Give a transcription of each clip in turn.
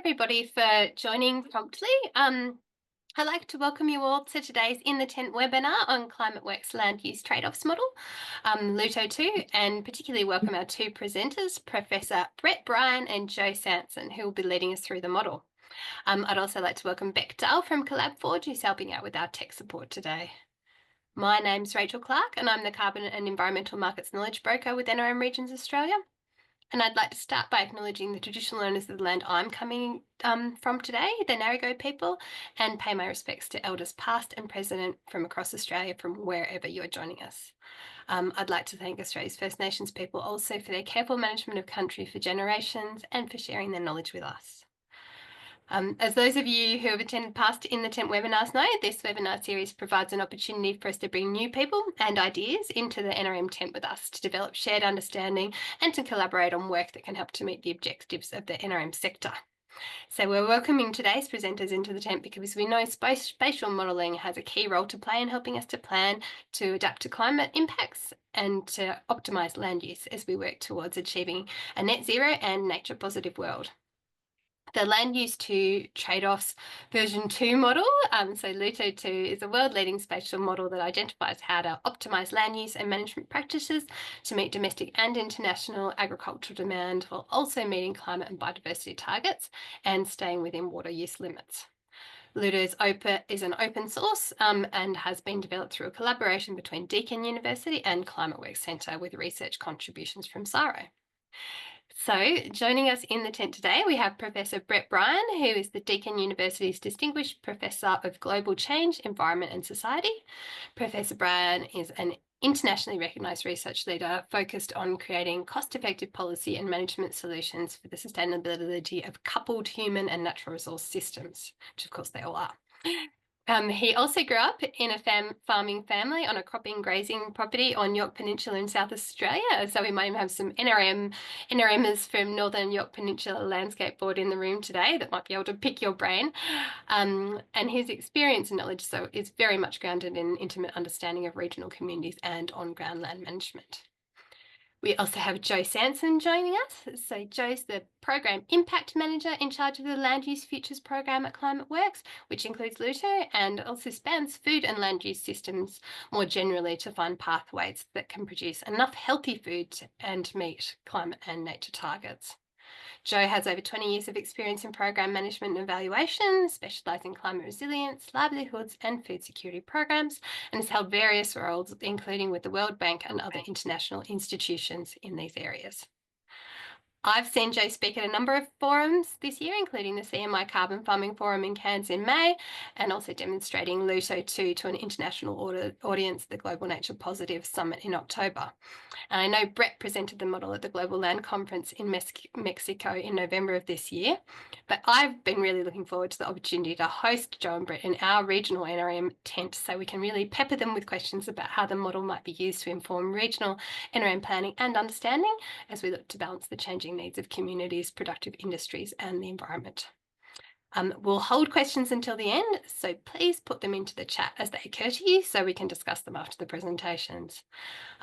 everybody for joining promptly. I'd like to welcome you all to today's In the Tent webinar on Climateworks Land Use Trade-offs Model, LUTO 2, and particularly welcome our two presenters, Professor Bryan and Jo Sanson, who will be leading us through the model. I'd also like to welcome Beck Dahl from Collab4, who's helping out with our tech support today. My name's Rachel Clark, and I'm the Carbon and Environmental Markets Knowledge Broker with NRM Regions Australia. And I'd like to start by acknowledging the traditional owners of the land I'm coming from today, the Ngarigo people, and pay my respects to elders past and present from across Australia from wherever you're joining us. I'd like to thank Australia's First Nations people also for their careful management of country for generations and for sharing their knowledge with us. As those of you who have attended past In the Tent webinars know, this webinar series provides an opportunity for us to bring new people and ideas into the NRM tent with us to develop shared understanding and to collaborate on work that can help to meet the objectives of the NRM sector. So we're welcoming today's presenters into the tent because we know spatial modelling has a key role to play in helping us to plan, to adapt to climate impacts and to optimise land use as we work towards achieving a net zero and nature positive world. The Land Use 2 Trade-offs version 2 model, so LUTO 2, is a world-leading spatial model that identifies how to optimise land use and management practices to meet domestic and international agricultural demand while also meeting climate and biodiversity targets and staying within water use limits. LUTO is an open source and has been developed through a collaboration between Deakin University and Climateworks Centre with research contributions from CSIRO. So, joining us in the tent today, we have Professor Bryan, who is the Deakin University's Distinguished Professor of Global Change, Environment and Society. Professor Bryan is an internationally recognised research leader focused on creating cost-effective policy and management solutions for the sustainability of coupled human and natural resource systems, which of course they all are. He also grew up in a farming family on a cropping grazing property on Yorke Peninsula in South Australia. So we might even have some NRMers from Northern Yorke Peninsula Landscape Board in the room today that might be able to pick your brain. And his experience and knowledge is very much grounded in intimate understanding of regional communities and on-ground land management. We also have Jo Sanson joining us. So Jo's the Program Impact Manager in charge of the Land Use Futures Program at Climateworks, which includes LUTO and also spans food and land use systems more generally to find pathways that can produce enough healthy food and meet climate and nature targets. Jo has over 20 years of experience in program management and evaluation, specialising in climate resilience, livelihoods and food security programs, and has held various roles, including with the World Bank and other international institutions in these areas. I've seen Jo speak at a number of forums this year, including the CMI Carbon Farming Forum in Cairns in May, and also demonstrating LUTO 2 to an international audience, the Global Nature Positive Summit in October. And I know Brett presented the model at the Global Land Conference in Mexico in November of this year, but I've been really looking forward to the opportunity to host Jo and Brett in our regional NRM tent so we can really pepper them with questions about how the model might be used to inform regional NRM planning and understanding as we look to balance the changing needs of communities, productive industries and the environment. We'll hold questions until the end, so please put them into the chat as they occur to you so we can discuss them after the presentations.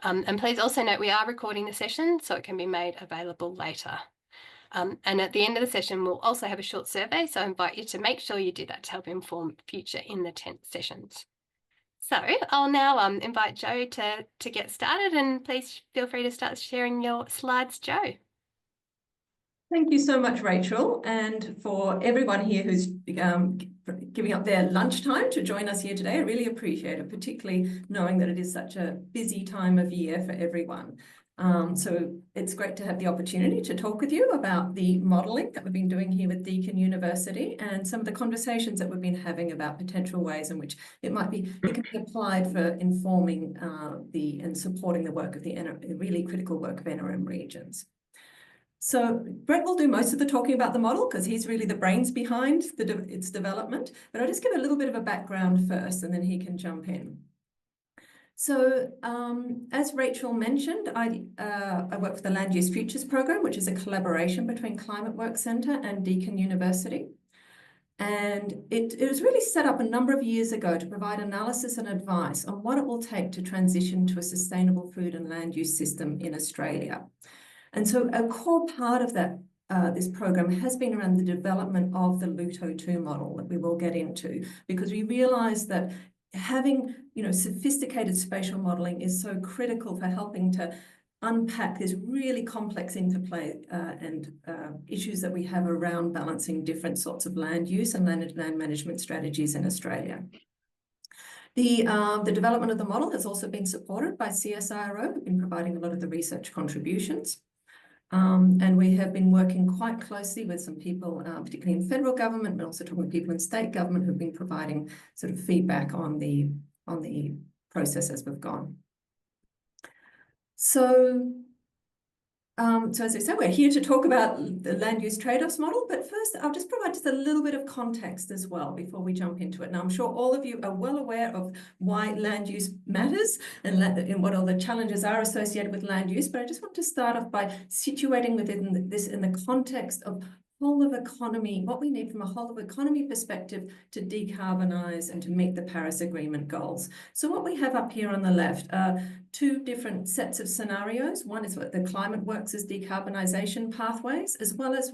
And please also note we are recording the session so it can be made available later. And at the end of the session, we'll also have a short survey, so I invite you to make sure you do that to help inform future In the Tent sessions. So I'll now invite Jo to get started, and please feel free to start sharing your slides, Jo. Thank you so much, Rachel, and for everyone here who's giving up their lunchtime to join us here today. I really appreciate it, particularly knowing that it is such a busy time of year for everyone. So it's great to have the opportunity to talk with you about the modelling that we've been doing here with Deakin University and some of the conversations that we've been having about potential ways in which it can be applied for informing and supporting the work of the really critical work of NRM regions. So Brett will do most of the talking about the model because he's really the brains behind its development, but I'll just give a little bit of a background first and then he can jump in. So as Rachel mentioned, I work for the Land Use Futures Program, which is a collaboration between Climateworks Centre and Deakin University. And it was really set up a number of years ago to provide analysis and advice on what it will take to transition to a sustainable food and land use system in Australia. And so a core part of that this program has been around the development of the LUTO 2 model that we will get into, because we realise that having, sophisticated spatial modelling is so critical for helping to unpack this really complex interplay and issues that we have around balancing different sorts of land use and land management strategies in Australia. The development of the model has also been supported by CSIRO, who've been providing a lot of the research contributions. And we have been working quite closely with some people, particularly in federal government, but also talking with people in state government who've been providing sort of feedback on the process as we've gone. So as I said, we're here to talk about the land use trade-offs model, but first I'll just provide just a little bit of context as well before we jump into it. Now, I'm sure all of you are well aware of why land use matters and what all the challenges are associated with land use, but I just want to start off by situating within this in the context of whole of economy, what we need from a whole of economy perspective to decarbonise and to meet the Paris Agreement goals. So what we have up here on the left are two different sets of scenarios. One is what the Climateworks' decarbonisation pathways, as well as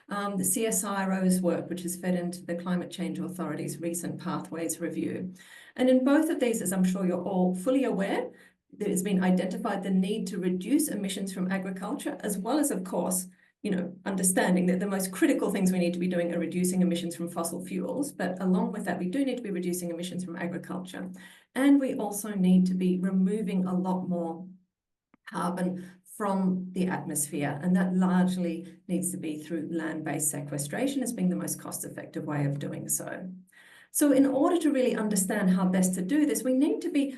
the CSIRO's work, which is fed into the Climate Change Authority's recent pathways review. And in both of these, as I'm sure you're all fully aware, there has been identified the need to reduce emissions from agriculture, as well as, of course, understanding that the most critical things we need to be doing are reducing emissions from fossil fuels, but along with that, we do need to be reducing emissions from agriculture. And we also need to be removing a lot more carbon from the atmosphere, and that largely needs to be through land-based sequestration as being the most cost-effective way of doing so. So in order to really understand how best to do this, we need to be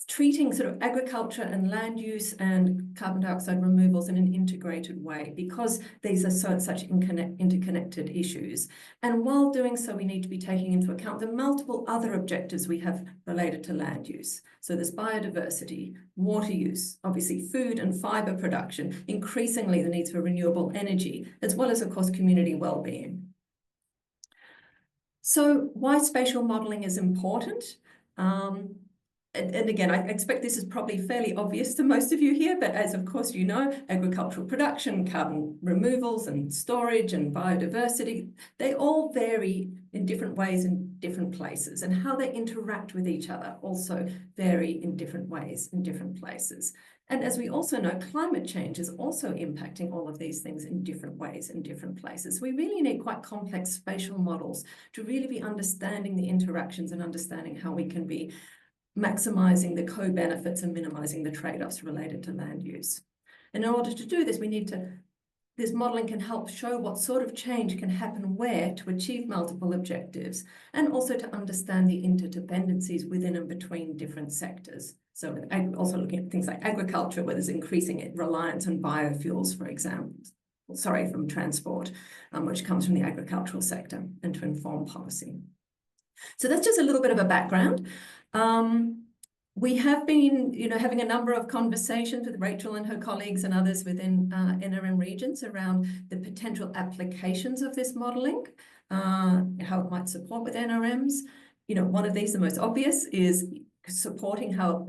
treating sort of agriculture and land use and carbon dioxide removals in an integrated way, because these are such interconnected issues. And while doing so, we need to be taking into account the multiple other objectives we have related to land use. So there's biodiversity, water use, obviously food and fibre production, increasingly the needs for renewable energy, as well as, of course, community well-being. So why spatial modelling is important? And again, I expect this is probably fairly obvious to most of you here, but as of course you know, agricultural production, carbon removals and storage and biodiversity, they all vary in different ways in different places, and how they interact with each other also vary in different ways in different places. And as we also know, climate change is also impacting all of these things in different ways in different places. We really need quite complex spatial models to really be understanding the interactions and understanding how we can be maximising the co-benefits and minimising the trade-offs related to land use. And in order to do this, this modelling can help show what sort of change can happen where to achieve multiple objectives, and also to understand the interdependencies within and between different sectors. So also looking at things like agriculture, where there's increasing reliance on biofuels, for example, from transport, which comes from the agricultural sector, and to inform policy. So that's just a little bit of a background. We have been, having a number of conversations with Rachel and her colleagues and others within NRM regions around the potential applications of this modelling, how it might support with NRMs. One of these, the most obvious, is supporting how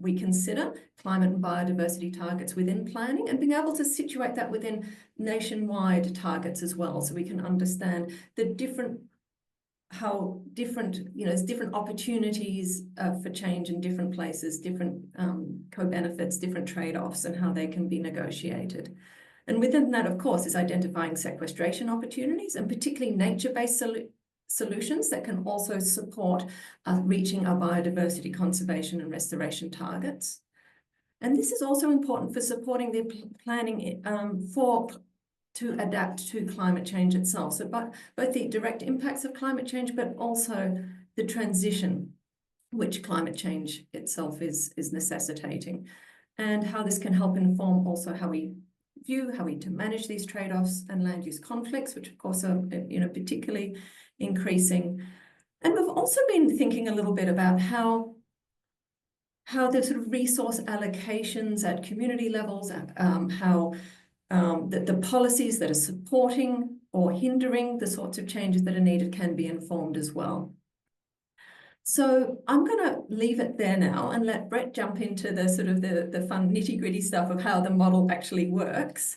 we consider climate and biodiversity targets within planning, and being able to situate that within nationwide targets as well, so we can understand the there's different opportunities for change in different places, different co-benefits, different trade-offs, and how they can be negotiated. And within that, of course, is identifying sequestration opportunities, and particularly nature-based solutions that can also support reaching our biodiversity conservation and restoration targets. And this is also important for supporting the planning to adapt to climate change itself. So both the direct impacts of climate change, but also the transition which climate change itself is necessitating, and how this can help inform also how we to manage these trade-offs and land use conflicts, which of course are particularly increasing. And we've also been thinking a little bit about how the sort of resource allocations at community levels, how the policies that are supporting or hindering the sorts of changes that are needed can be informed as well. So I'm going to leave it there now and let Brett jump into the sort of the fun nitty-gritty stuff of how the model actually works.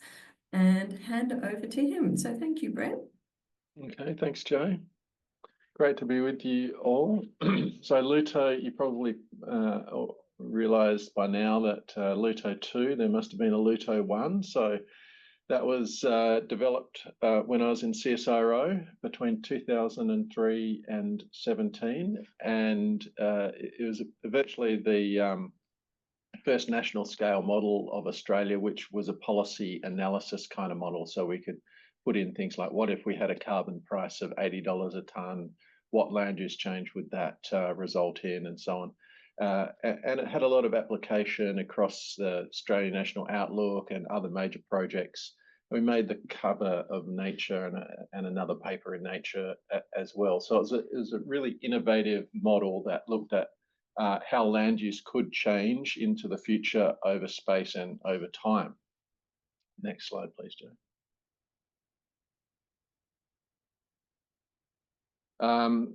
and hand it over to him. So thank you, Brett. Okay, thanks, Jo. Great to be with you all. So LUTO, you probably realised by now that LUTO 2, there must have been a LUTO 1. So that was developed when I was in CSIRO between 2003 and 17. And it was virtually the first national scale model of Australia, which was a policy analysis kind of model. So we could put in things like, what if we had a carbon price of $80 a tonne? What land use change would that result in, and so on. And it had a lot of application across the Australian National Outlook and other major projects. We made the cover of Nature and another paper in Nature as well. So it was a really innovative model that looked at how land use could change into the future over space and over time. Next slide, please, Jo.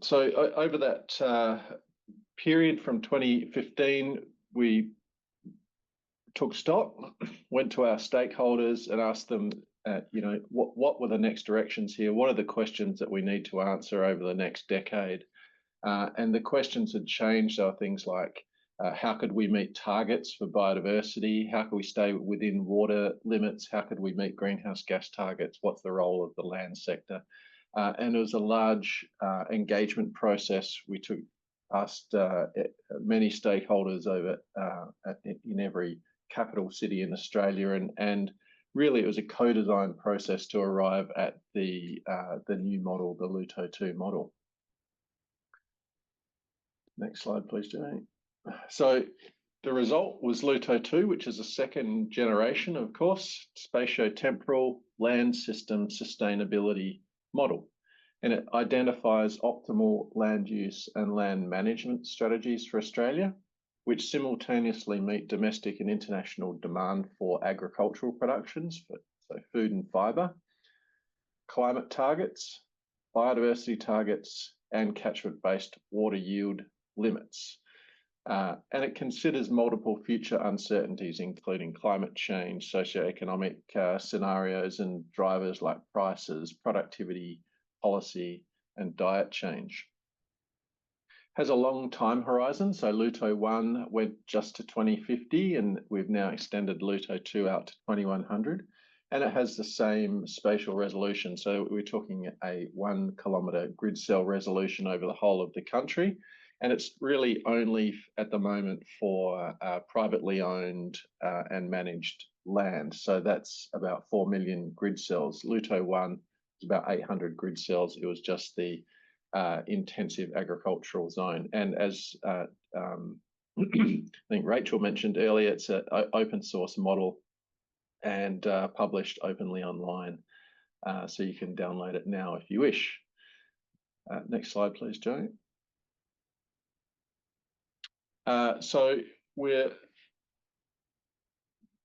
So over that period from 2015, we took stock, went to our stakeholders and asked them, what were the next directions here? What are the questions that we need to answer over the next decade? And the questions had changed. There are things like, how could we meet targets for biodiversity? How could we stay within water limits? How could we meet greenhouse gas targets? What's the role of the land sector? And it was a large engagement process. We asked many stakeholders over in every capital city in Australia, and really it was a co-design process to arrive at the new model, the LUTO 2 model. Next slide, please, Jane. So the result was LUTO 2, which is a second generation, of course, spatio-temporal land system sustainability model. And it identifies optimal land use and land management strategies for Australia, which simultaneously meet domestic and international demand for agricultural productions, so food and fibre, climate targets, biodiversity targets, and catchment-based water yield limits. And it considers multiple future uncertainties, including climate change, socioeconomic scenarios, and drivers like prices, productivity, policy, and diet change. Has a long time horizon, so LUTO 1 went just to 2050, and we've now extended LUTO 2 out to 2100. And it has the same spatial resolution. So we're talking a 1 kilometre grid cell resolution over the whole of the country. And it's really only at the moment for privately owned and managed land. So that's about 4 million grid cells. LUTO 1 is about 800 grid cells. It was just the intensive agricultural zone. And as I think Rachel mentioned earlier, it's an open source model and published openly online. So you can download it now if you wish. Next slide, please, Jo. So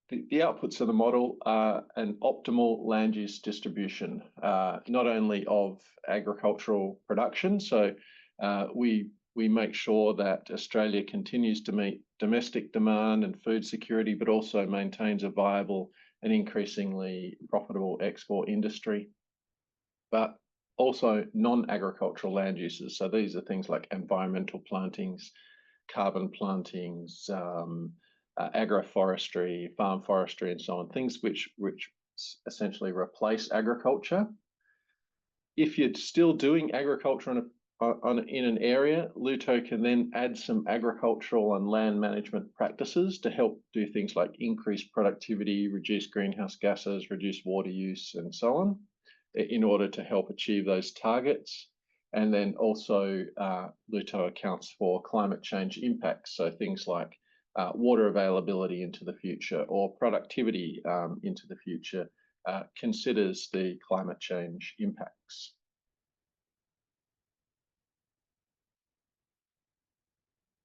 the outputs of the model are an optimal land use distribution, not only of agricultural production. So we make sure that Australia continues to meet domestic demand and food security, but also maintains a viable and increasingly profitable export industry, but also non-agricultural land uses. So these are things like environmental plantings, carbon plantings, agroforestry, farm forestry, and so on, things which essentially replace agriculture. If you're still doing agriculture in an area, LUTO can then add some agricultural and land management practices to help do things like increase productivity, reduce greenhouse gases, reduce water use, and so on, in order to help achieve those targets. And then also LUTO accounts for climate change impacts, so things like water availability into the future or productivity into the future, considers the climate change impacts.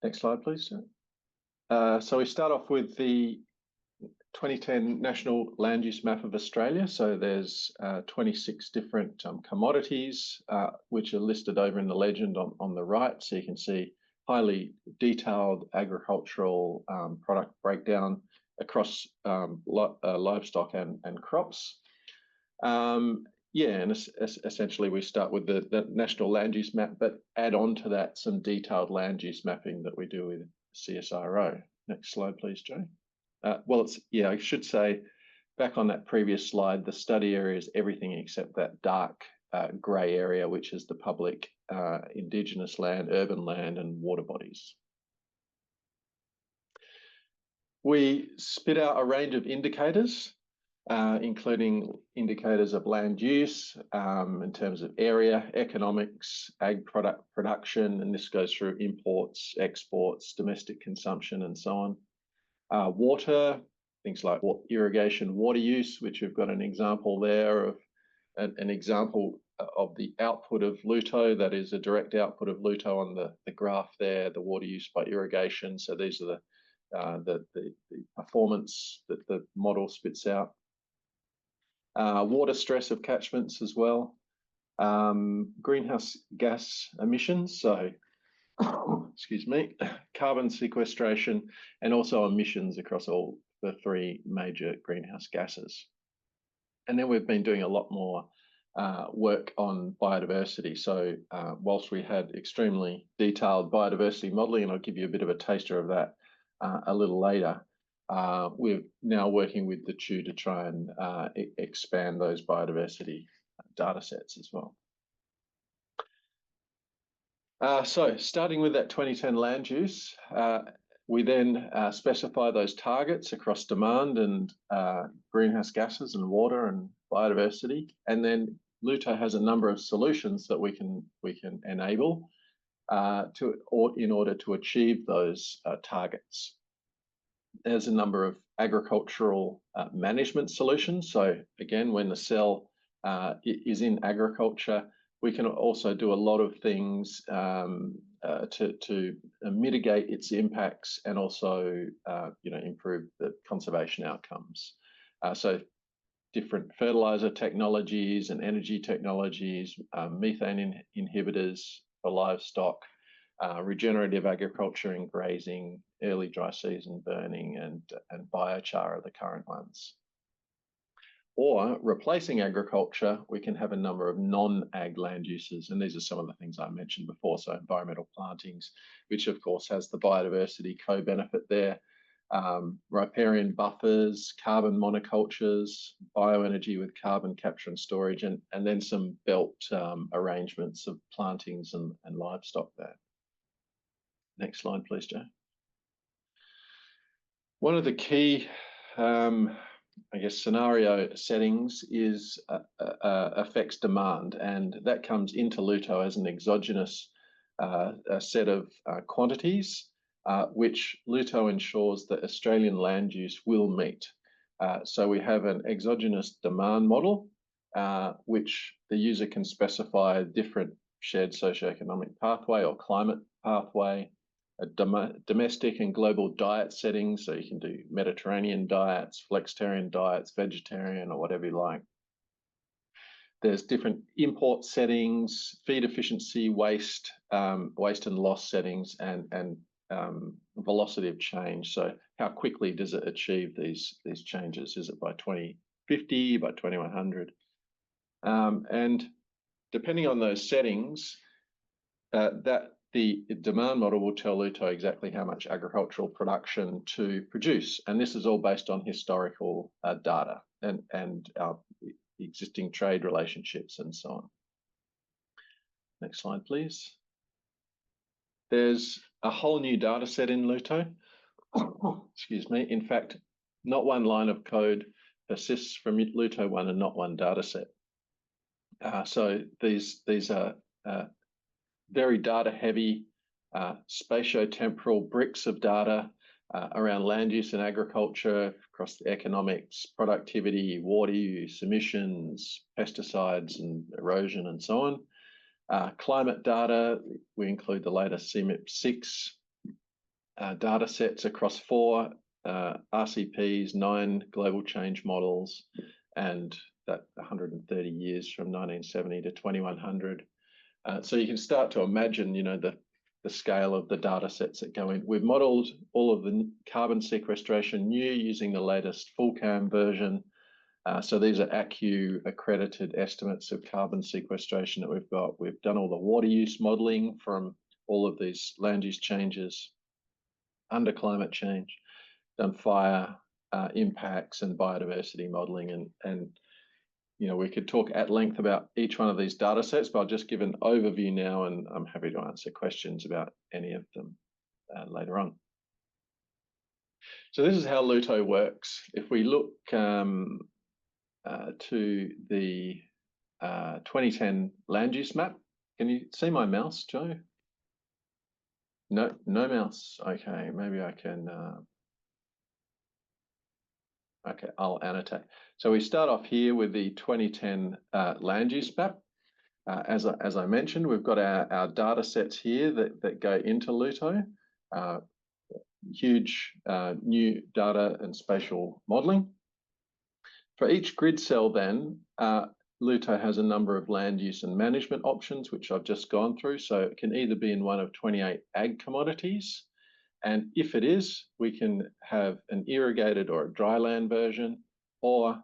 Next slide, please. So we start off with the 2010 National Land Use Map of Australia. So there's 26 different commodities, which are listed over in the legend on the right. So you can see highly detailed agricultural product breakdown across livestock and crops. Yeah, and essentially we start with the national land use map, but add on to that some detailed land use mapping that we do with CSIRO. Next slide, please, Jo. Well, I should say, back on that previous slide, the study area is everything except that dark grey area, which is the public Indigenous land, urban land, and water bodies. We spit out a range of indicators, including indicators of land use in terms of area, economics, ag production, and this goes through imports, exports, domestic consumption, and so on. Water, things like irrigation water use, which we've got an example there of an example of the output of LUTO, that is a direct output of LUTO on the graph there, the water use by irrigation. So these are the performance that the model spits out. Water stress of catchments as well. Greenhouse gas emissions, so excuse me, carbon sequestration, and also emissions across all the three major greenhouse gases. And then we've been doing a lot more work on biodiversity. So whilst we had extremely detailed biodiversity modelling, and I'll give you a bit of a taster of that a little later, we're now working with the TU to try and expand those biodiversity data sets as well. So starting with that 2010 land use, we then specify those targets across demand and greenhouse gases and water and biodiversity. And then LUTO has a number of solutions that we can enable in order to achieve those targets. There's a number of agricultural management solutions. So again, when the cell is in agriculture, we can also do a lot of things to mitigate its impacts and also improve the conservation outcomes. So different fertilizer technologies and energy technologies, methane inhibitors for livestock, regenerative agriculture and grazing, early dry season burning, and biochar are the current ones. Or replacing agriculture, we can have a number of non-ag land uses, and these are some of the things I mentioned before. So environmental plantings, which of course has the biodiversity co-benefit there, riparian buffers, carbon monocultures, bioenergy with carbon capture and storage, and then some belt arrangements of plantings and livestock there. Next slide, please, Jo. One of the key scenario settings is affects demand, and that comes into LUTO as an exogenous set of quantities, which LUTO ensures that Australian land use will meet. So we have an exogenous demand model, which the user can specify a different shared socioeconomic pathway or climate pathway, a domestic and global diet settings, so you can do Mediterranean diets, flexitarian diets, vegetarian, or whatever you like. There's different import settings, feed efficiency, waste and loss settings, and velocity of change. So how quickly does it achieve these changes? Is it by 2050, by 2100? And depending on those settings, the demand model will tell LUTO exactly how much agricultural production to produce. And this is all based on historical data and our existing trade relationships and so on. Next slide, please. There's a whole new data set in LUTO. Excuse me. In fact, not one line of code persists from LUTO 1 and not one data set. So these are very data heavy, spatio-temporal bricks of data around land use and agriculture across the economics, productivity, water use, emissions, pesticides and erosion and so on. Climate data, we include the latest CMIP6 data sets across 4 RCPs, 9 global change models, and that 130 years from 1970 to 2100. So you can start to imagine, the scale of the data sets that go in. We've modeled all of the carbon sequestration new using the latest full cam version. So these are ACCU accredited estimates of carbon sequestration that we've got. We've done all the water use modelling from all of these land use changes under climate change, done fire impacts and biodiversity modelling, and you know, we could talk at length about each one of these data sets, but I'll just give an overview now, and I'm happy to answer questions about any of them later on. So this is how LUTO works. If we look to the 2010 land use map, can you see my mouse, Jo? No mouse. Okay, maybe I can. Okay, I'll annotate. So we start off here with the 2010 land use map. As I mentioned, we've got our data sets here that go into LUTO. Huge new data and spatial modelling. For each grid cell then, LUTO has a number of land use and management options, which I've just gone through. So it can either be in one of 28 ag commodities, and if it is, we can have an irrigated or a dry land version, or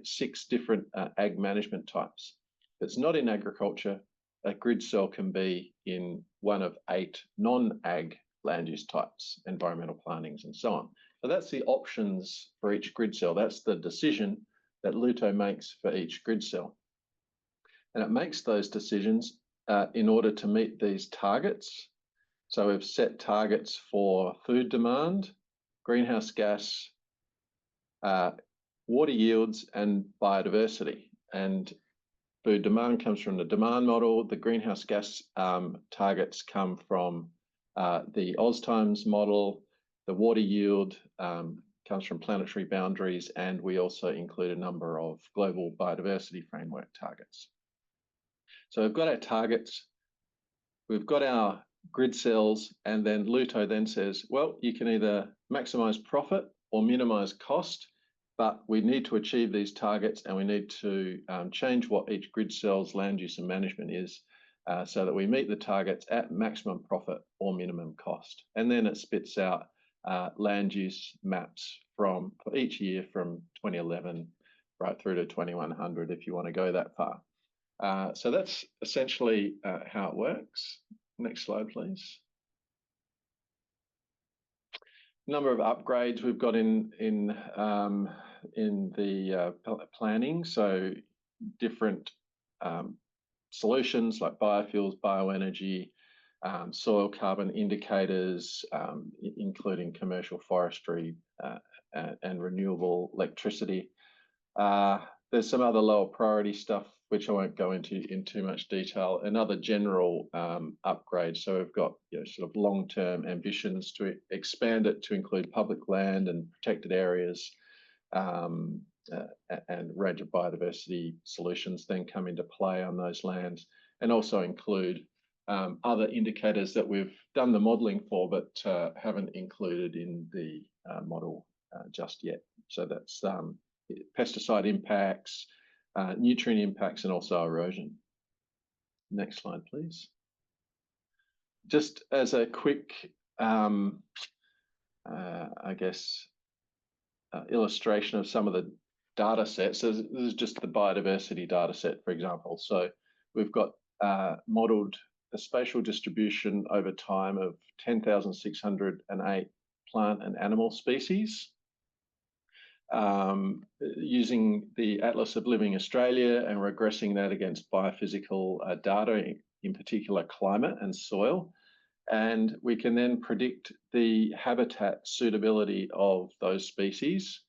6 different ag management types. If it's not in agriculture, a grid cell can be in one of 8 non-ag land use types, environmental plantings and so on. So that's the options for each grid cell. That's the decision that LUTO makes for each grid cell. And it makes those decisions in order to meet these targets. So we've set targets for food demand, greenhouse gas, water yields, and biodiversity. And food demand comes from the demand model. The greenhouse gas targets come from the OzTimes model. The water yield comes from planetary boundaries, and we also include a number of global biodiversity framework targets. So we've got our targets, we've got our grid cells, and then LUTO then says, well, you can either maximize profit or minimize cost, but we need to achieve these targets, and we need to change what each grid cell's land use and management is so that we meet the targets at maximum profit or minimum cost. And then it spits out land use maps for each year from 2011 right through to 2100 if you want to go that far. So that's essentially how it works. Next slide, please. Number of upgrades we've got in the planning. So different solutions like biofuels, bioenergy, soil carbon indicators, including commercial forestry and renewable electricity. There's some other lower priority stuff which I won't go into in too much detail, and other general upgrades. So we've got sort of long-term ambitions to expand it to include public land and protected areas, and a range of biodiversity solutions then come into play on those lands, and also include other indicators that we've done the modelling for but haven't included in the model just yet. So that's pesticide impacts, nutrient impacts, and also erosion. Next slide, please. Just as a quick, I guess, illustration of some of the data sets. So this is just the biodiversity data set, for example. So we've got modelled a spatial distribution over time of 10,608 plant and animal species, using the Atlas of Living Australia and regressing that against biophysical data, in particular climate and soil. And we can then predict the habitat suitability of those species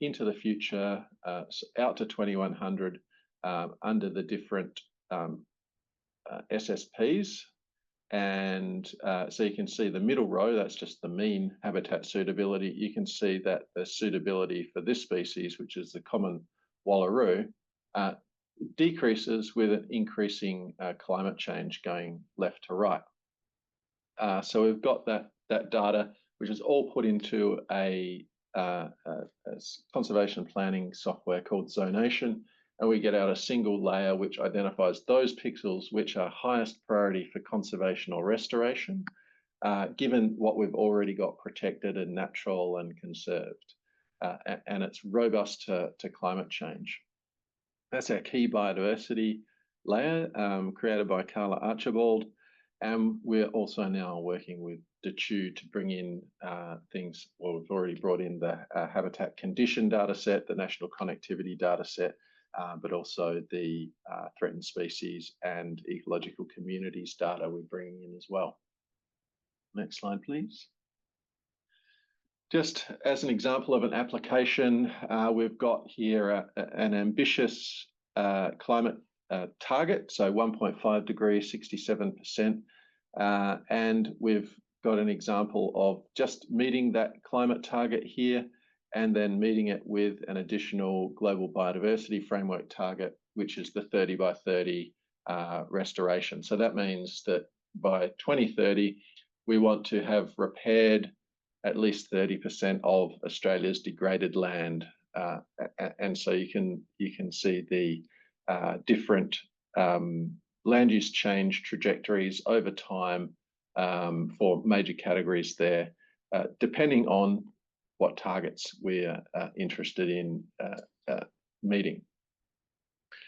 into the future, out to 2100, under the different SSPs. And so you can see the middle row, that's just the mean habitat suitability. You can see that the suitability for this species, which is the common wallaroo, decreases with an increasing climate change going left to right. So we've got that data, which is all put into a conservation planning software called Zonation, and we get out a single layer which identifies those pixels which are highest priority for conservation or restoration, given what we've already got protected and natural and conserved. and it's robust to climate change. That's our key biodiversity layer, created by Carla Archibald. And we're also now working with DETU to bring in things, well, we've already brought in the habitat condition data set, the national connectivity data set, but also the threatened species and ecological communities data we're bringing in as well. Next slide, please. Just as an example of an application, we've got here an ambitious climate target, so 1.5 degrees, 67%. And we've got an example of just meeting that climate target here and then meeting it with an additional global biodiversity framework target, which is the 30 by 30 restoration. So that means that by 2030, we want to have repaired at least 30% of Australia's degraded land. And so you can see the different land use change trajectories over time for major categories there, depending on what targets we're interested in meeting.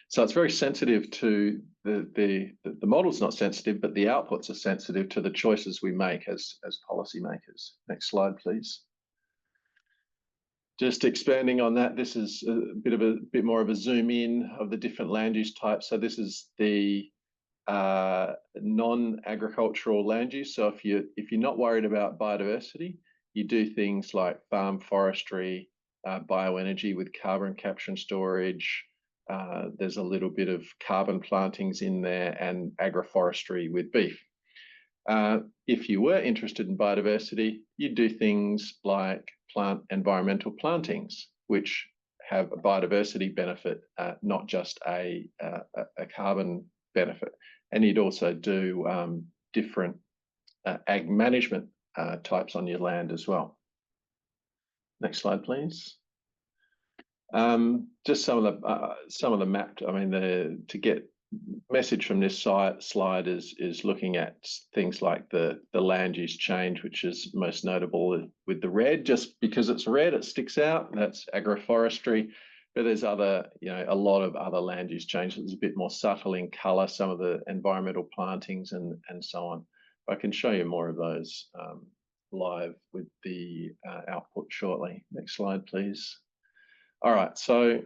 So it's very sensitive to the model's not sensitive, but the outputs are sensitive to the choices we make as policymakers. Next slide, please. Just expanding on that, this is a bit more of a zoom in of the different land use types. So this is the non-agricultural land use. So if you're not worried about biodiversity, you do things like farm forestry, bioenergy with carbon capture and storage. There's a little bit of carbon plantings in there and agroforestry with beef. If you were interested in biodiversity, you'd do things like plant environmental plantings, which have a biodiversity benefit, not just a carbon benefit. And you'd also do different ag management types on your land as well. Next slide, please. Just some of the mapped. I mean, to get message from this slide is looking at things like the land use change, which is most notable with the red. Just because it's red, it sticks out. That's agroforestry. But there's a lot of other land use change. It's a bit more subtle in colour, some of the environmental plantings and so on. I can show you more of those live with the output shortly. Next slide, please. All right, so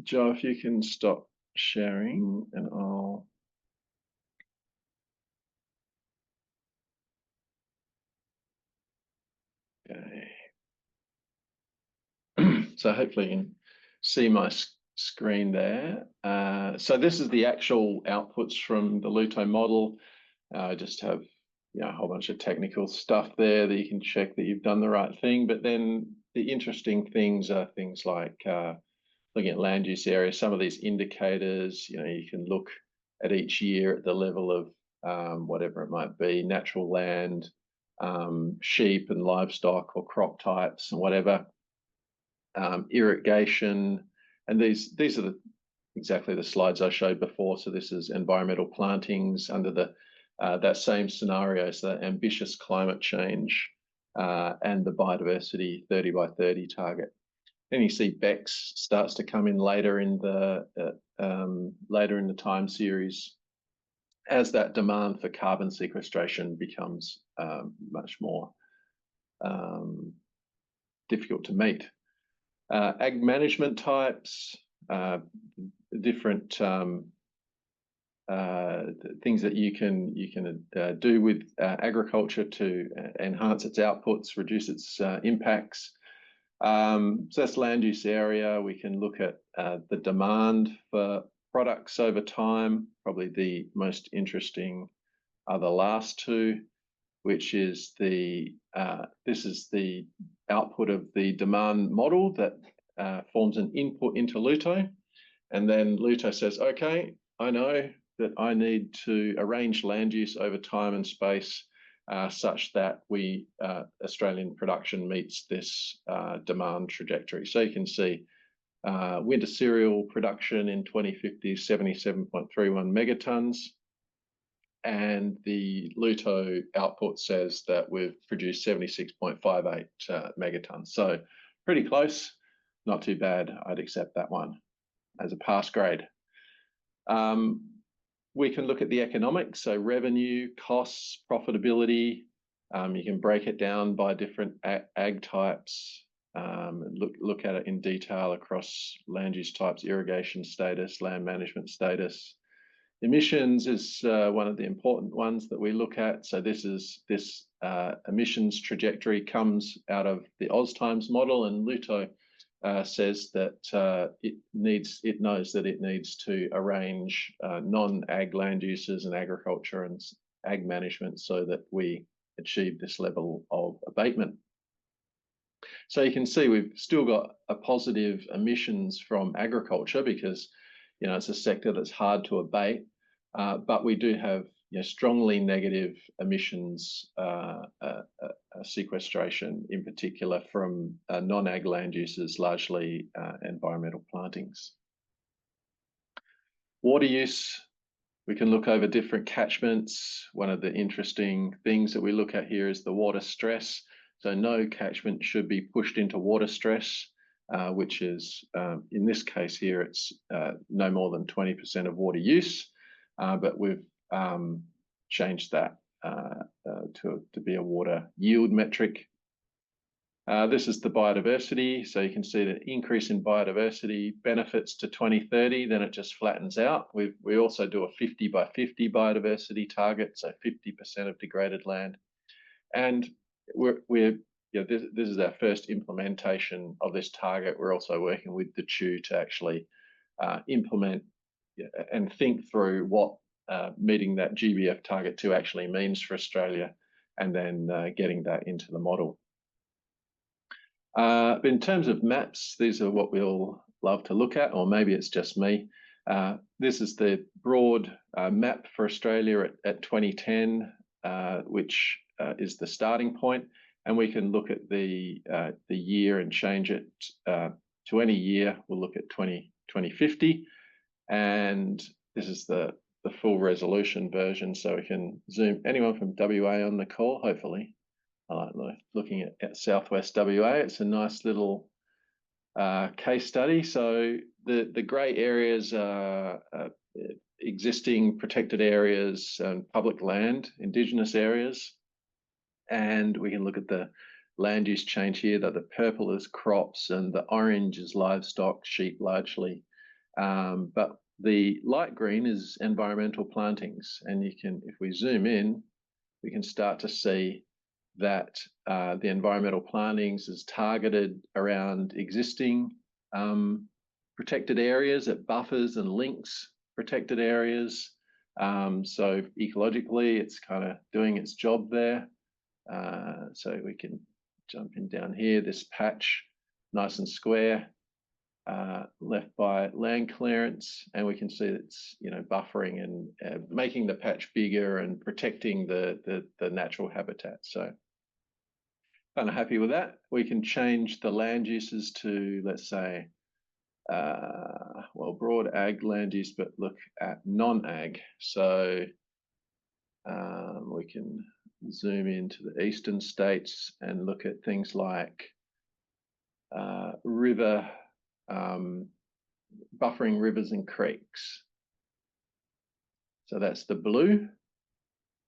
Jo, if you can stop sharing and I'll... Okay. So hopefully you can see my screen there. So this is the actual outputs from the LUTO model. I just have a whole bunch of technical stuff there that you can check that you've done the right thing. But then the interesting things are things like looking at land use areas. Some of these indicators, you can look at each year at the level of whatever it might be, natural land, sheep and livestock or crop types and whatever. Irrigation, and these are exactly the slides I showed before. So this is environmental plantings under that same scenario, so that ambitious climate change and the biodiversity 30 by 30 target. Then you see BECCS starts to come in later in the time series as that demand for carbon sequestration becomes much more difficult to meet. Ag management types, different things that you can do with agriculture to enhance its outputs, reduce its impacts. So that's land use area. We can look at the demand for products over time. Probably the most interesting are the last two, which is this is the output of the demand model that forms an input into LUTO. And then LUTO says, okay, I know that I need to arrange land use over time and space such that Australian production meets this demand trajectory. So you can see winter cereal production in 2050 is 77.31 megatons. And the LUTO output says that we've produced 76.58 megatons. So pretty close, not too bad. I'd accept that one as a pass grade. We can look at the economics, so revenue, costs, profitability. You can break it down by different ag types. Look at it in detail across land use types, irrigation status, land management status. Emissions is one of the important ones that we look at. So this emissions trajectory comes out of the AusTimes model, and LUTO says that it knows that it needs to arrange non-ag land uses and agriculture and ag management so that we achieve this level of abatement. So you can see we've still got a positive emissions from agriculture because, you know, it's a sector that's hard to abate, but we do have, you know, strongly negative emissions sequestration, in particular from non-ag land uses, largely environmental plantings. Water use, we can look over different catchments. One of the interesting things that we look at here is the water stress. So no catchment should be pushed into water stress, which is, in this case here, it's no more than 20% of water use, but we've changed that to be a water yield metric. This is the biodiversity. So you can see the increase in biodiversity benefits to 2030, then it just flattens out. We also do a 50 by 50 biodiversity target, so 50% of degraded land. And we're you know, this is our first implementation of this target. We're also working with the CHU to actually implement and think through what meeting that GBF target 2 actually means for Australia, and then getting that into the model. But in terms of maps, these are what we'll love to look at, or maybe it's just me. This is the broad map for Australia at 2010, which is the starting point, and we can look at the year and change it to any year. We'll look at 2050, and this is the full resolution version, so we can zoom. Anyone from WA on the call? Hopefully, I like looking at Southwest WA. It's a nice little case study. So the grey areas are existing protected areas and public land, Indigenous areas. And we can look at the land use change here, that the purple is crops and the orange is livestock, sheep largely. But the light green is environmental plantings. And you can, if we zoom in, we can start to see that the environmental plantings is targeted around existing protected areas at buffers and links protected areas. So ecologically, it's kind of doing its job there. So we can jump in down here, this patch, nice and square, left by land clearance, and we can see it's, you know, buffering and making the patch bigger and protecting the natural habitat. So kind of happy with that. We can change the land uses to, let's say, well, broad ag land use, but look at non-ag. So we can zoom into the eastern states and look at things like river, buffering rivers and creeks. So that's the blue.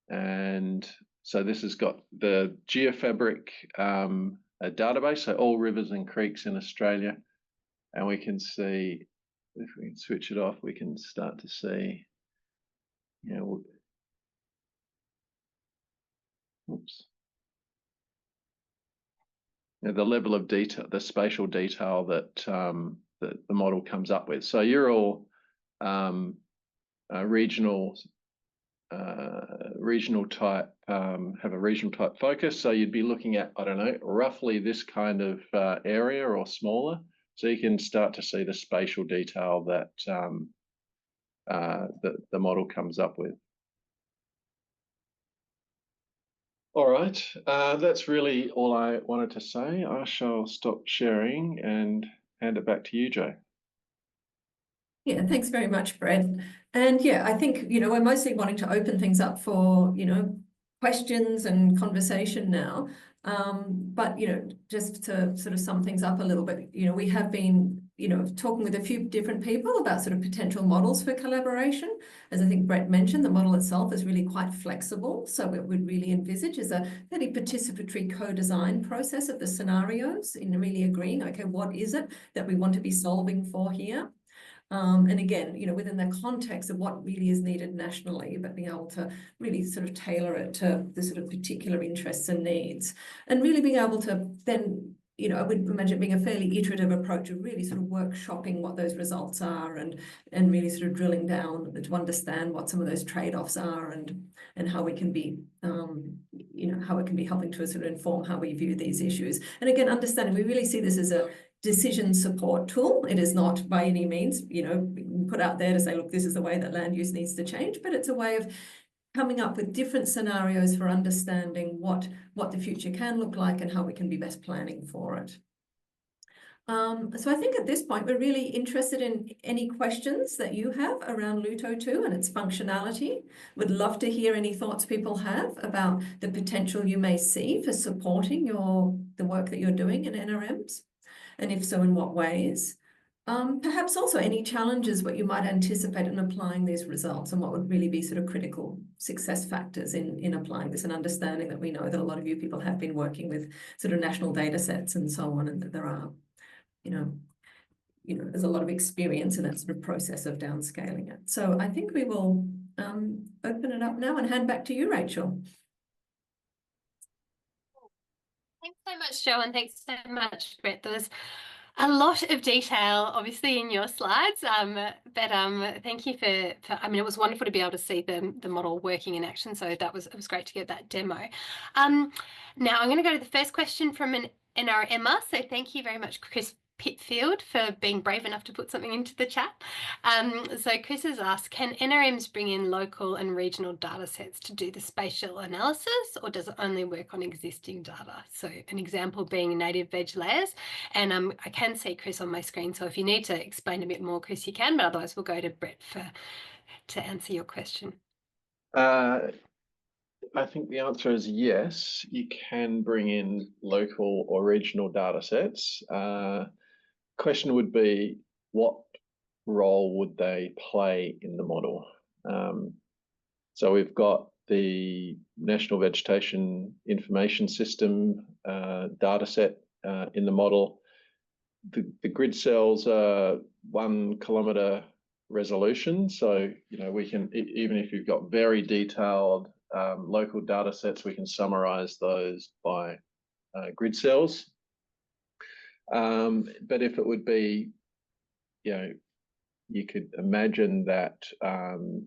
And so this has got the geofabric database, so all rivers and creeks in Australia. And we can see, if we can switch it off, we can start to see, you know, oops. You know, the level of detail, the spatial detail that that the model comes up with. So you're all regional type, have a regional type focus. So you'd be looking at, I don't know, roughly this kind of area or smaller. So you can start to see the spatial detail that the model comes up with. All right, that's really all I wanted to say. I shall stop sharing and hand it back to you, Jo. Yeah, thanks very much, Brad. And yeah, I think, you know, we're mostly wanting to open things up for, you know, questions and conversation now. But, just to sort of sum things up a little bit, we have been, talking with a few different people about sort of potential models for collaboration. As I think Brett mentioned, the model itself is really quite flexible. So what we'd really envisage is a fairly participatory co-design process of the scenarios in really agreeing, okay, what is it that we want to be solving for here? And again, within the context of what really is needed nationally, but being able to really sort of tailor it to the sort of particular interests and needs, and really being able to then, I would imagine it being a fairly iterative approach of really sort of workshopping what those results are and really sort of drilling down to understand what some of those trade-offs are and how we can be, how it can be helping to sort of inform how we view these issues. And again, understanding we really see this as a decision support tool. It is not by any means, put out there to say, look, this is the way that land use needs to change, but it's a way of coming up with different scenarios for understanding what the future can look like and how we can be best planning for it. So I think at this point, we're really interested in any questions that you have around LUTO 2 and its functionality. Would love to hear any thoughts people have about the potential you may see for supporting the work that you're doing in NRMs. And if so, in what ways? Perhaps also any challenges what you might anticipate in applying these results and what would really be sort of critical success factors in applying this, and understanding that we know that a lot of you people have been working with sort of national data sets and so on, and that there are, there's a lot of experience in that sort of process of downscaling it. So I think we will open it up now and hand back to you, Rachel. Thanks so much, Jo, and thanks so much, Brett. There was a lot of detail, obviously, in your slides, but thank you for. I mean, it was wonderful to be able to see the model working in action. So it was great to get that demo. Now I'm going to go to the first question from an NRMer. So thank you very much, Chris Pitfield, for being brave enough to put something into the chat. So Chris has asked, can NRMs bring in local and regional data sets to do the spatial analysis, or does it only work on existing data? So an example being native veg layers. And I can see Chris on my screen, so if you need to explain a bit more, Chris, you can, but otherwise we'll go to Brett to answer your question. I think the answer is yes, you can bring in local or regional data sets. Question would be, what role would they play in the model? So we've got the National Vegetation Information System data set in the model. The grid cells are 1 kilometre resolution, so we can, even if you've got very detailed local data sets, we can summarize those by grid cells. But if it would be, you could imagine that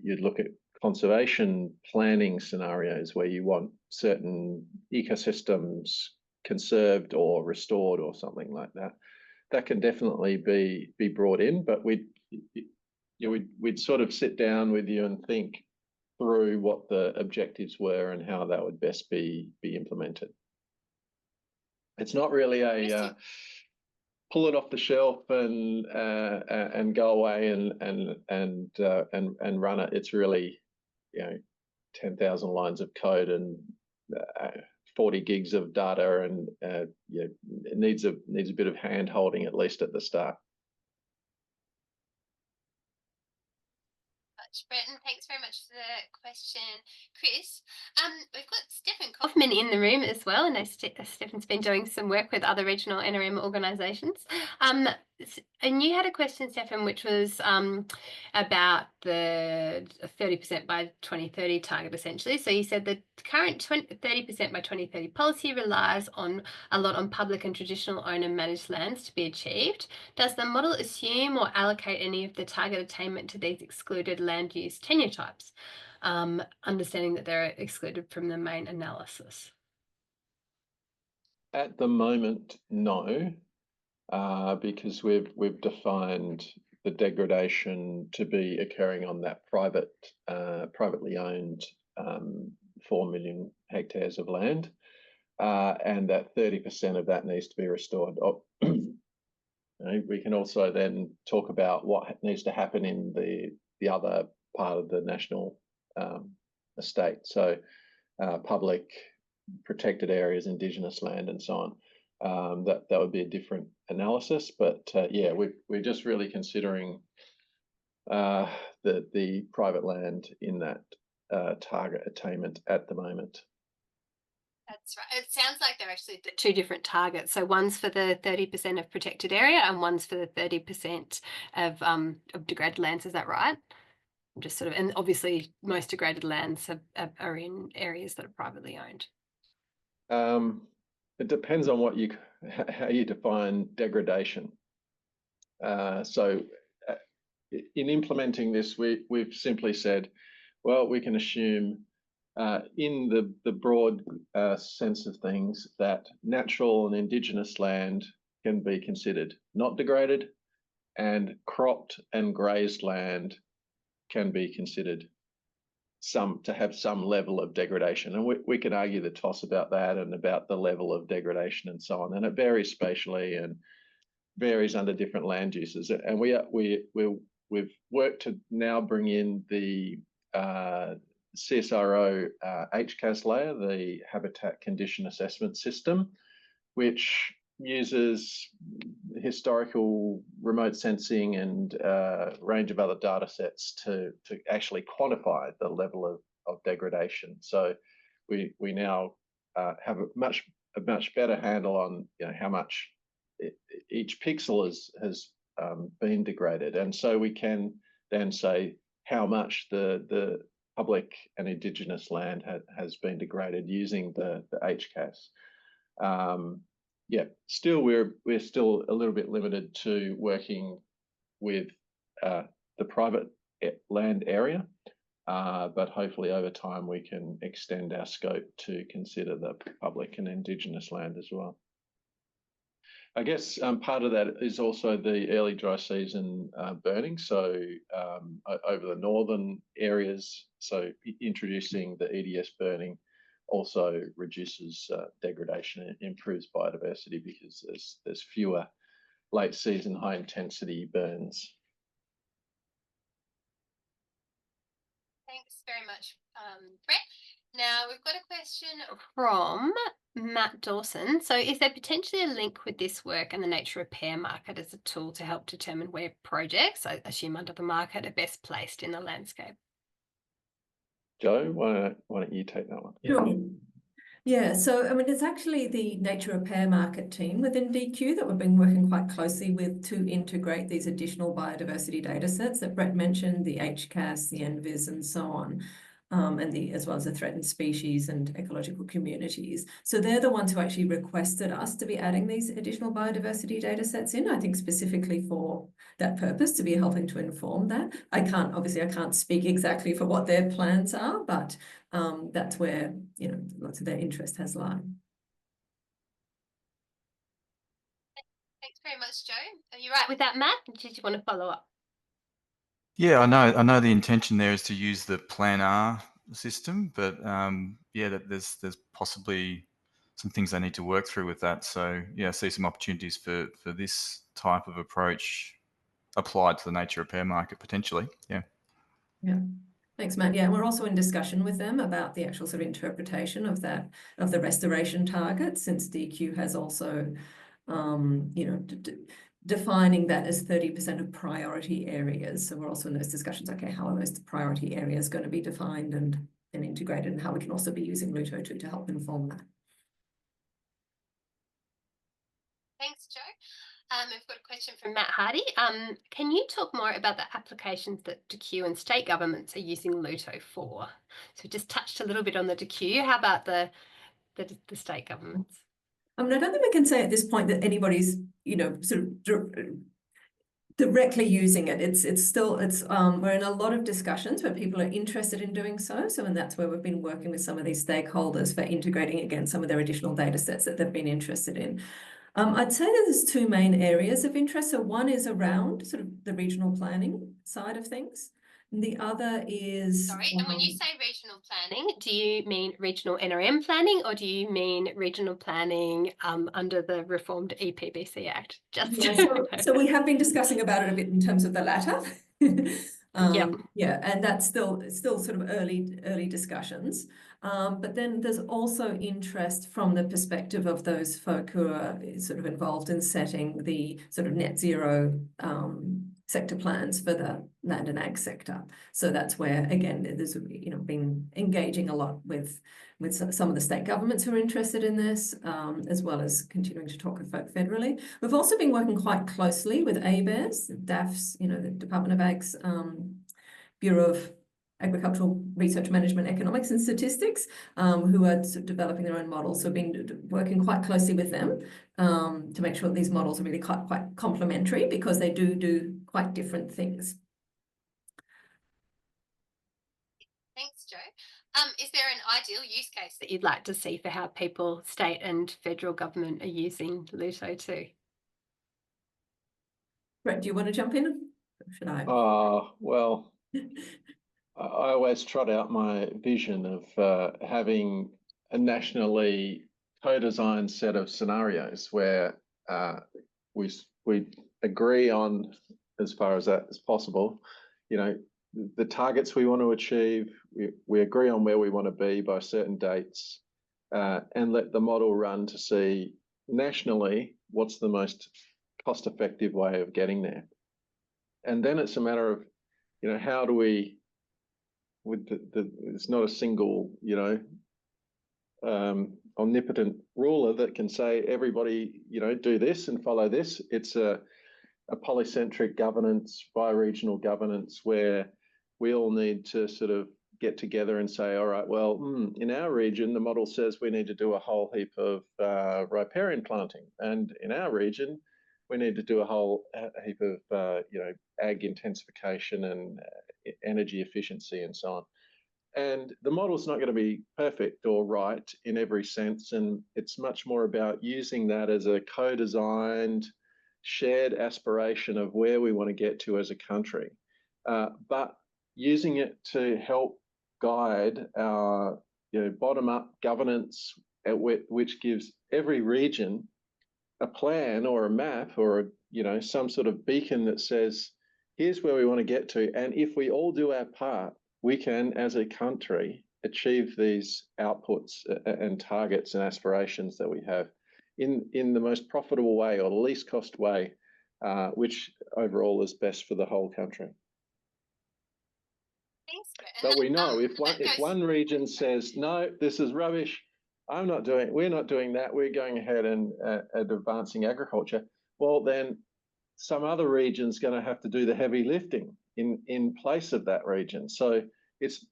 you'd look at conservation planning scenarios where you want certain ecosystems conserved or restored or something like that. That can definitely be brought in, but we'd sort of sit down with you and think through what the objectives were and how that would best be implemented. It's not really a pull it off the shelf and go away and run it. It's really 10,000 lines of code and 40 gigs of data, and it needs a bit of hand holding at least at the start. Brett, and thanks very much for the question, Chris. We've got Stefan Kaufman in the room as well. I know Stefan's been doing some work with other regional NRM organisations. And you had a question, Stefan, which was about the 30% by 2030 target, essentially. So you said the current 30% by 2030 policy relies a lot on public and traditional owner managed lands to be achieved. Does the model assume or allocate any of the target attainment to these excluded land use tenure types, understanding that they're excluded from the main analysis? At the moment, no. Because we've defined the degradation to be occurring on that privately owned 4 million hectares of land, and that 30% of that needs to be restored. We can also then talk about what needs to happen in the other part of the national estate. So public protected areas, Indigenous land, and so on. That would be a different analysis, but yeah, we're just really considering the private land in that target attainment at the moment. That's right. It sounds like they're actually the two different targets. So one's for the 30% of protected area and one's for the 30% of degraded lands. Is that right? Just sort of, and obviously most degraded lands are in areas that are privately owned. It depends on how you define degradation. So in implementing this, we've simply said, well, we can assume in the broad sense of things that natural and Indigenous land can be considered not degraded, and cropped and grazed land can be considered to have some level of degradation. And we can argue the toss about that and about the level of degradation and so on. And it varies spatially and varies under different land uses. And we've worked to now bring in the CSIRO HCAS layer, the Habitat Condition Assessment System, which uses historical remote sensing and a range of other data sets to actually quantify the level of degradation. So we now have a much better handle on how much each pixel has been degraded, and so we can then say how much the public and Indigenous land has been degraded using the HCAS. Yeah, still we're still a little bit limited to working with the private land area, but hopefully over time we can extend our scope to consider the public and Indigenous land as well. I guess part of that is also the early dry season burning. So over the northern areas, so introducing the EDS burning also reduces degradation and improves biodiversity because there's fewer late season high intensity burns. Thanks very much, Brett. Now we've got a question from Matt Dawson. So is there potentially a link with this work and the nature repair market as a tool to help determine where projects, I assume under the market, are best placed in the landscape? Jo, why don't you take that one? Sure. Yeah, so I mean, it's actually the nature repair market team within DQ that we've been working quite closely with to integrate these additional biodiversity data sets that Brett mentioned, the HCAS, the NVIS, and so on. And as well as the threatened species and ecological communities. So they're the ones who actually requested us to be adding these additional biodiversity data sets in, I think specifically for that purpose, to be helping to inform that. Obviously I can't speak exactly for what their plans are, but that's where, lots of their interest has lied. Thanks very much, Jo. Are you right with that, Matt? Did you want to follow up? Yeah, I know the intention there is to use the Plan R system, but yeah, that there's possibly some things they need to work through with that. So yeah, I see some opportunities for this type of approach applied to the nature repair market potentially. Yeah. Yeah. Thanks, Matt. Yeah, we're also in discussion with them about the actual sort of interpretation of the restoration target, since DQ has also, defining that as 30% of priority areas. So we're also in those discussions, okay, how are those priority areas going to be defined and integrated, and how we can also be using LUTO to help inform that. Thanks, Jo. We've got a question from Matt Hardy. Can you talk more about the applications that DQ and state governments are using LUTO for? So just touched a little bit on the DQ. How about the state governments? I mean, I don't think we can say at this point that anybody's, sort of directly using it. We're in a lot of discussions where people are interested in doing so. And that's where we've been working with some of these stakeholders for integrating, again, some of their additional data sets that they've been interested in. I'd say that there's two main areas of interest. So one is around sort of the regional planning side of things. And the other is... Sorry, and when you say regional planning, do you mean regional NRM planning, or do you mean regional planning under the reformed EPBC Act? So we have been discussing about it a bit in terms of the latter. Yeah, and that's still sort of early discussions. But then there's also interest from the perspective of those folk who are sort of involved in setting the sort of net zero sector plans for the land and ag sector. So that's where, again, there's been engaging a lot with some of the state governments who are interested in this, as well as continuing to talk with folk federally. We've also been working quite closely with ABARES, DAF's, the Department of Ag's Bureau of Agricultural Research Management, Economics and Statistics, who are sort of developing their own models. So I've been working quite closely with them to make sure that these models are really quite complementary, because they do quite different things. Thanks, Jo. Is there an ideal use case that you'd like to see for how people, state and federal government are using LUTO too? Brett, do you want to jump in? Or should I? Well, I always trot out my vision of having a nationally co-designed set of scenarios where we agree on, as far as that is possible, the targets we want to achieve, we agree on where we want to be by certain dates, and let the model run to see nationally what's the most cost-effective way of getting there. And then it's a matter of, how do we, with it's not a single, omnipotent ruler that can say everybody, do this and follow this. It's a polycentric governance, bi-regional governance, where we all need to sort of get together and say, all right, well, in our region, the model says we need to do a whole heap of riparian planting. And in our region, we need to do a whole heap of, ag intensification and energy efficiency and so on. And the model's not going to be perfect or right in every sense. And it's much more about using that as a co-designed, shared aspiration of where we want to get to as a country, but using it to help guide our bottom-up governance, which gives every region a plan or a map or some sort of beacon that says, here's where we want to get to, and if we all do our part, we can, as a country, achieve these outputs and targets and aspirations that we have in the most profitable way or the least cost way, which overall is best for the whole country. Thanks, But we know if one region says, no, this is rubbish, we're not doing that, we're going ahead and advancing agriculture, well, then some other region's going to have to do the heavy lifting in place of that region. So it's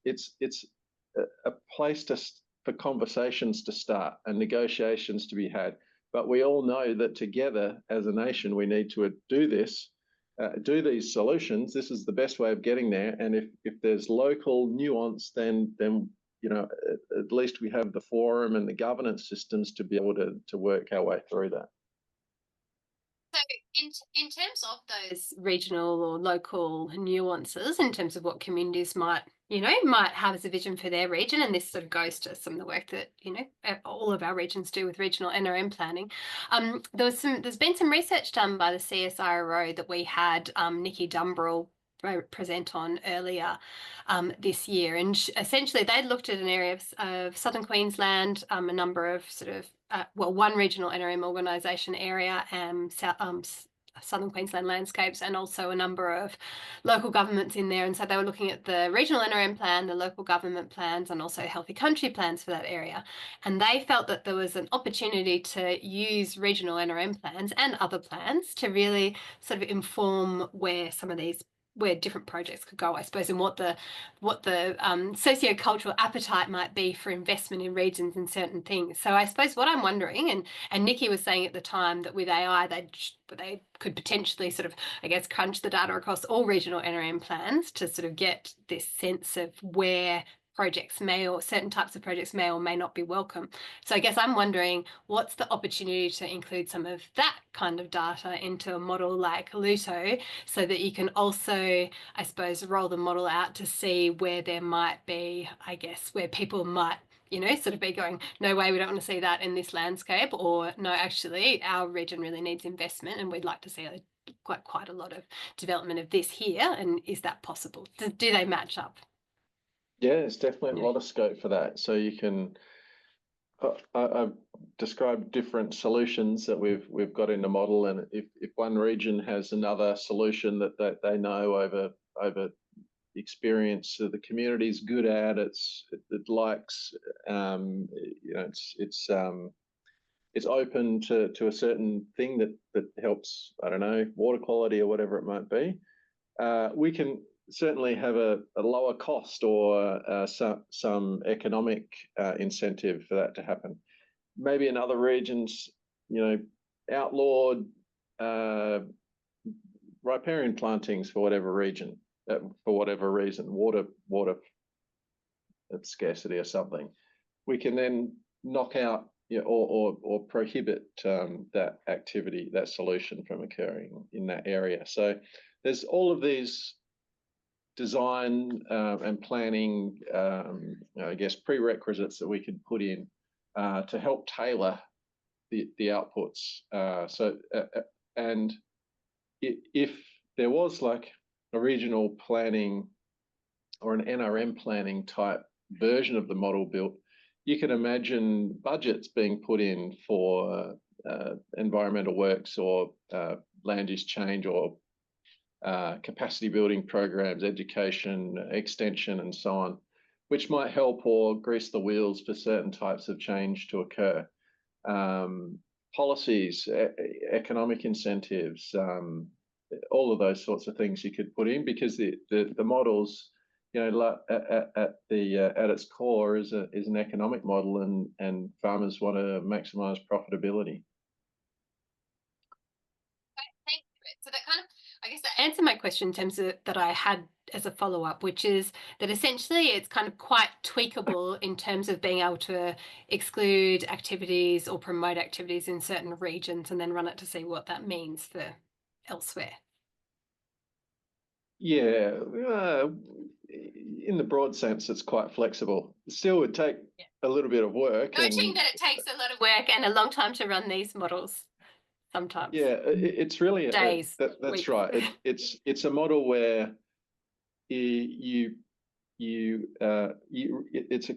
a place for conversations to start and negotiations to be had. But we all know that together as a nation, we need to do this, do these solutions. This is the best way of getting there. And if there's local nuance, then at least we have the forum and the governance systems to be able to work our way through that. So in terms of those regional or local nuances, in terms of what communities might have as a vision for their region, and this sort of goes to some of the work that, all of our regions do with regional NRM planning. There's been some research done by the CSIRO that we had Nikki Dumbrell present on earlier this year, and essentially they'd looked at an area of southern Queensland, a number of sort of one regional NRM organisation area, southern Queensland landscapes, and also a number of local governments in there. And so they were looking at the regional NRM plan, the local government plans, and also healthy country plans for that area. And they felt that there was an opportunity to use regional NRM plans and other plans to really sort of inform where different projects could go, I suppose, and what the socio-cultural appetite might be for investment in regions and certain things. So I suppose what I'm wondering, and Nikki was saying at the time that with AI they could potentially sort of, I guess, crunch the data across all regional NRM plans to sort of get this sense of where certain types of projects may or may not be welcome. So I guess I'm wondering, what's the opportunity to include some of that kind of data into a model like LUTO, so that you can also, I suppose, roll the model out to see where there might be, I guess, where people might sort of be going, no way, we don't want to see that in this landscape, or no, actually our region really needs investment and we'd like to see quite a lot of development of this here, and is that possible? Do they match up? Yeah, there's definitely a lot of scope for that. So you can, I've described different solutions that we've got in the model, and if one region has another solution that they know over experience the community is good at, it likes, you know, it's open to a certain thing that helps, I don't know, water quality or whatever it might be. We can certainly have a lower cost or some economic incentive for that to happen. Maybe in other regions, you know, outlawed riparian plantings for whatever reason, water scarcity or something. We can then knock out, you know, or prohibit that activity, that solution from occurring in that area. So there's all of these design and planning, I guess, prerequisites that we could put in to help tailor the outputs. And if there was like a regional planning or an NRM planning type version of the model built, you can imagine budgets being put in for environmental works or land use change or capacity building programs, education, extension, and so on, which might help or grease the wheels for certain types of change to occur. Policies, economic incentives, all of those sorts of things you could put in, because the models, you know, at its core is an economic model, and farmers want to maximise profitability. Thank you. So that kind of, I guess, that answered my question in terms of that I had as a follow-up, which is that essentially it's kind of quite tweakable in terms of being able to exclude activities or promote activities in certain regions and then run it to see what that means for elsewhere. Yeah, in the broad sense, it's quite flexible. It still would take a little bit of work. Noting that it takes a lot of work and a long time to run these models. Sometimes. Yeah, it's really days. That's weeks. right. It's a model where it's a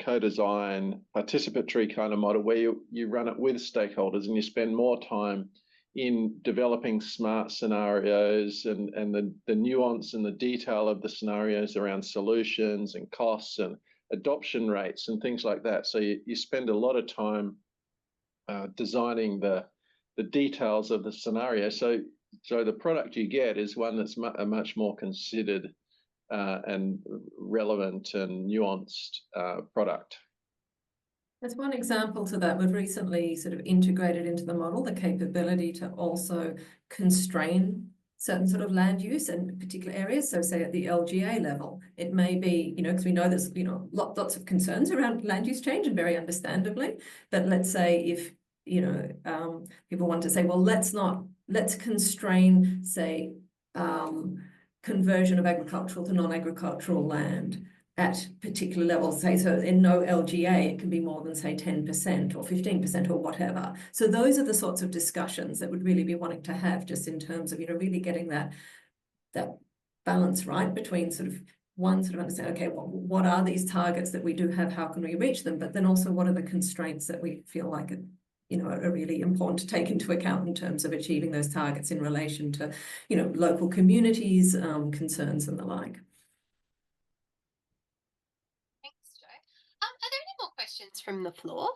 co-design participatory kind of model where you run it with stakeholders and you spend more time in developing smart scenarios and the nuance and the detail of the scenarios around solutions and costs and adoption rates and things like that. So you spend a lot of time designing the details of the scenario. So the product you get is one that's a much more considered and relevant and nuanced product. As one example to that, we've recently sort of integrated into the model the capability to also constrain certain sort of land use in particular areas. So say at the LGA level, it may be, you know, because we know there's, you know, lots of concerns around land use change, and very understandably, but let's say if, you know, people want to say, well, let's constrain, say, conversion of agricultural to non-agricultural land at particular levels, say, so in no LGA, it can be more than, say, 10% or 15% or whatever. So those are the sorts of discussions that would really be wanting to have, just in terms of, you know, really getting that balance right between sort of one sort of understand, okay, what are these targets that we do have, how can we reach them, but then also what are the constraints that we feel like you know, are really important to take into account in terms of achieving those targets in relation to, you know, local communities, concerns and the like. Thanks, Jo. Are there any more questions from the floor?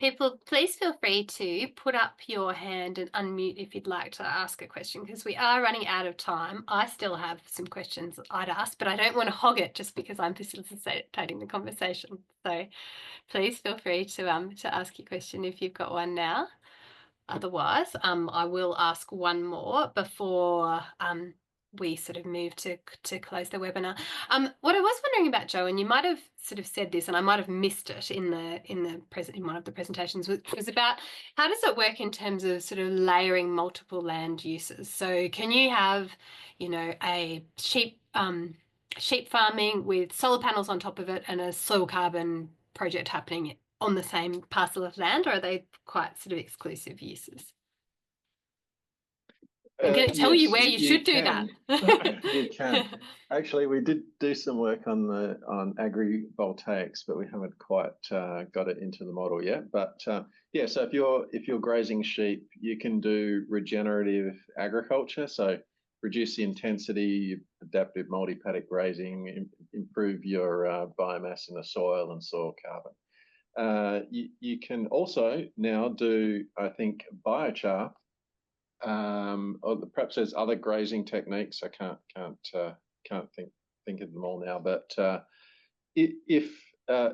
People, please feel free to put up your hand and unmute if you'd like to ask a question, because we are running out of time. I still have some questions I'd ask, but I don't want to hog it just because I'm facilitating the conversation. So please feel free to ask your question if you've got one now. Otherwise, I will ask one more before we sort of move to close the webinar. What I was wondering about, Jo, and you might have sort of said this, and I might have missed it in one of the presentations, was about how does it work in terms of sort of layering multiple land uses. So can you have, you know, a sheep farming with solar panels on top of it and a soil carbon project happening on the same parcel of land, or are they quite sort of exclusive uses? I'm going to tell yes, you where you should do can. that. You can. Actually, we did do some work on agrivoltaics, but we haven't quite got it into the model yet. But yeah, so if you're grazing sheep, you can do regenerative agriculture. So reduce the intensity, adaptive multi-paddock grazing, improve your biomass in the soil and soil carbon. You can also now do, I think, biochar. Or perhaps there's other grazing techniques. I can't think of them all now. But if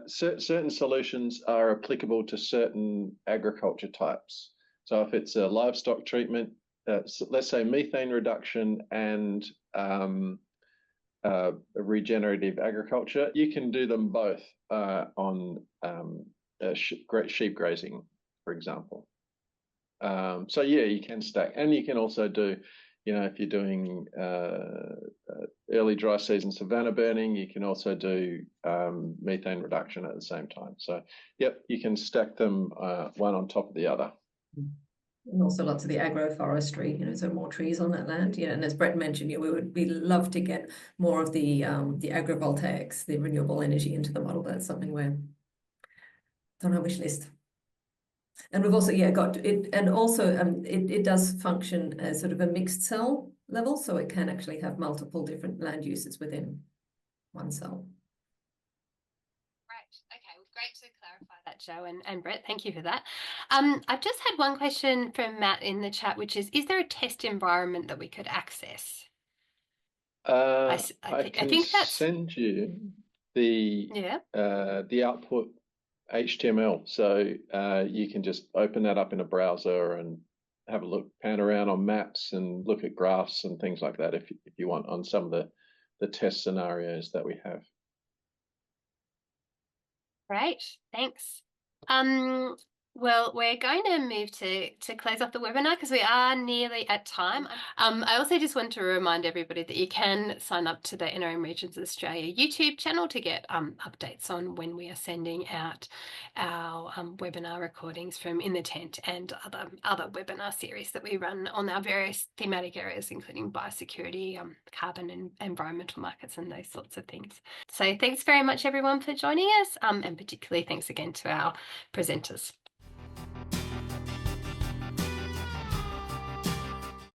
certain solutions are applicable to certain agriculture types, so if it's a livestock treatment, so let's say methane reduction and regenerative agriculture, you can do them both on sheep grazing, for example. So yeah, you can stack, and you can also do, if you're doing early dry season savanna burning, you can also do methane reduction at the same time. So yep, you can stack them one on top of the other. And also lots of the agroforestry, so more trees on that land. Yeah, and as Brett mentioned, we'd love to get more of the agrivoltaics, the renewable energy into the model. That's something we're on our wish list. And we've also got it, and also it does function as sort of a mixed cell level, so it can actually have multiple different land uses within one cell. Right. Okay. Well, great to clarify that, Jo and Brett. Thank you for that. I've just had one question from Matt in the chat, which is there a test environment that we could access? I I think that's send you the output HTML, so you can just open that up in a browser and have a look, pan around on maps and look at graphs and things like that if you want on some of the test scenarios that we have. Great, thanks. Well, we're going to move to close off the webinar because we are nearly at time. I also just want to remind everybody that you can sign up to the NRM Regions Australia YouTube channel to get updates on when we are sending out our webinar recordings from In the Tent and other webinar series that we run on our various thematic areas, including biosecurity, carbon and environmental markets and those sorts of things. So thanks very much everyone for joining us, and particularly thanks again to our presenters.